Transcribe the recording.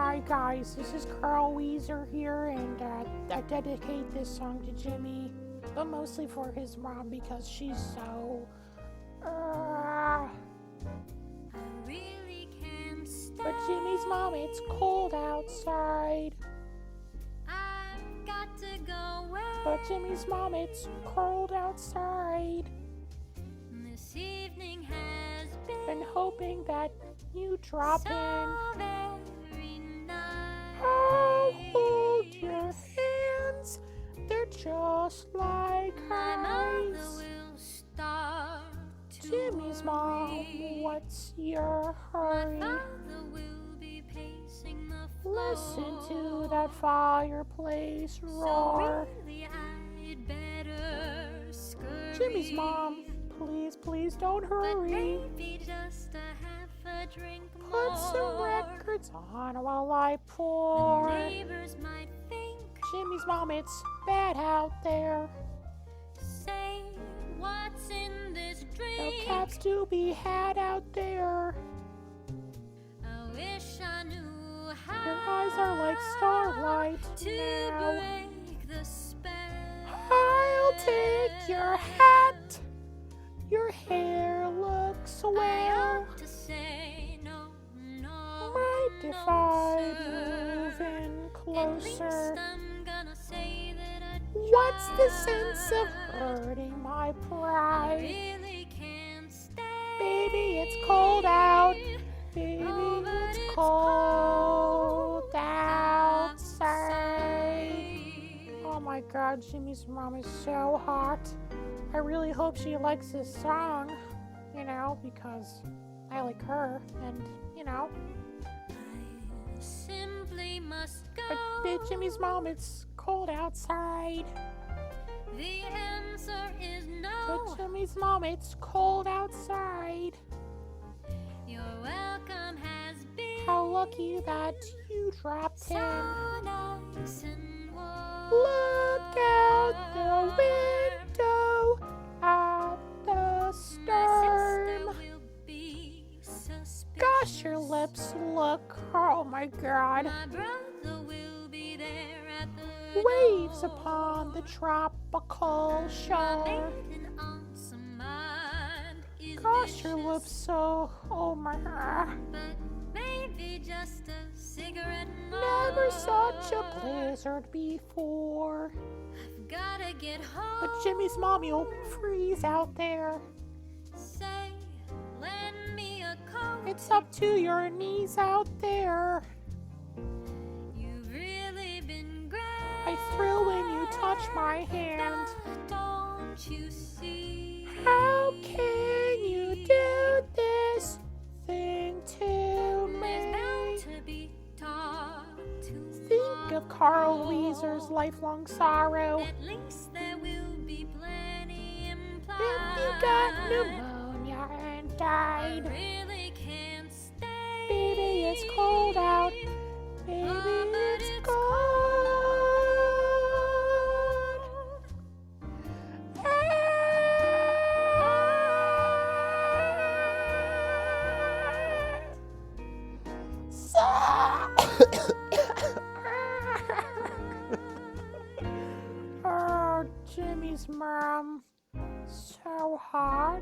Hi guys, this is Carl Wheezer here, and I dedicate this song to Jimmy, but mostly for his mom because she's so. I really can't stay. But Jimmy's mom, it's cold outside. I've got to go away. But Jimmy's mom, it's cold outside. This evening has Been hoping that you drop so in. very nice. I'll hold your hands. They're just like My mother ice. will start to Jimmy's mom, worry. what's your My hurry? father will be pacing the floor. Listen to that fireplace roar. So really I'd better scurry. Jimmy's mom, please don't But hurry. maybe just a half a drink more. Put some records on while I The pour. neighbors might think, Jimmy's mom, it's bad out there. say, what's in this No drink? cabs to be had out there. I wish I knew how Your eyes are like starlight to now. break the spell. I'll take your hat. Your hair looks I well. ought to say no, Mind if no, I sir. move in At closer? least I'm gonna say that I What's the sense of tried. hurting my I pride? really can't stay. Baby, it's cold out. Baby, Oh, but it's it's cold outside. outside. Oh my god, Jimmy's mom is so hot. I really hope she likes this song, because I like her, and, I simply must But go. Jimmy's mom, it's cold outside. The answer is no. But Jimmy's mom, it's cold outside. Your welcome has been How lucky that you dropped so in. nice and warm. Look out the window at the My stern. sister will be suspicious. Gosh, your lips look, oh my god. My brother will be there at the Waves door. upon the tropical My shore. maiden aunt's mind is Gosh, your vicious, lips so, oh my god. but maybe just a cigarette more. Never such a blizzard before. I've gotta get home. But Jimmy's mom, you'll freeze out there. Say, lend me a coat. It's up to your knees out there. You've really been great. I thrill when you touch my hand. But don't you see? How can you do this thing to There's me? bound to be talk to Think of Carl Weezer's lifelong sorrow. At least there will be plenty implied. If you got pneumonia and I died, really can't stay. baby, it's cold out. Baby, Oh, but it's it's cold. Oh, Jimmy's mom, so hot.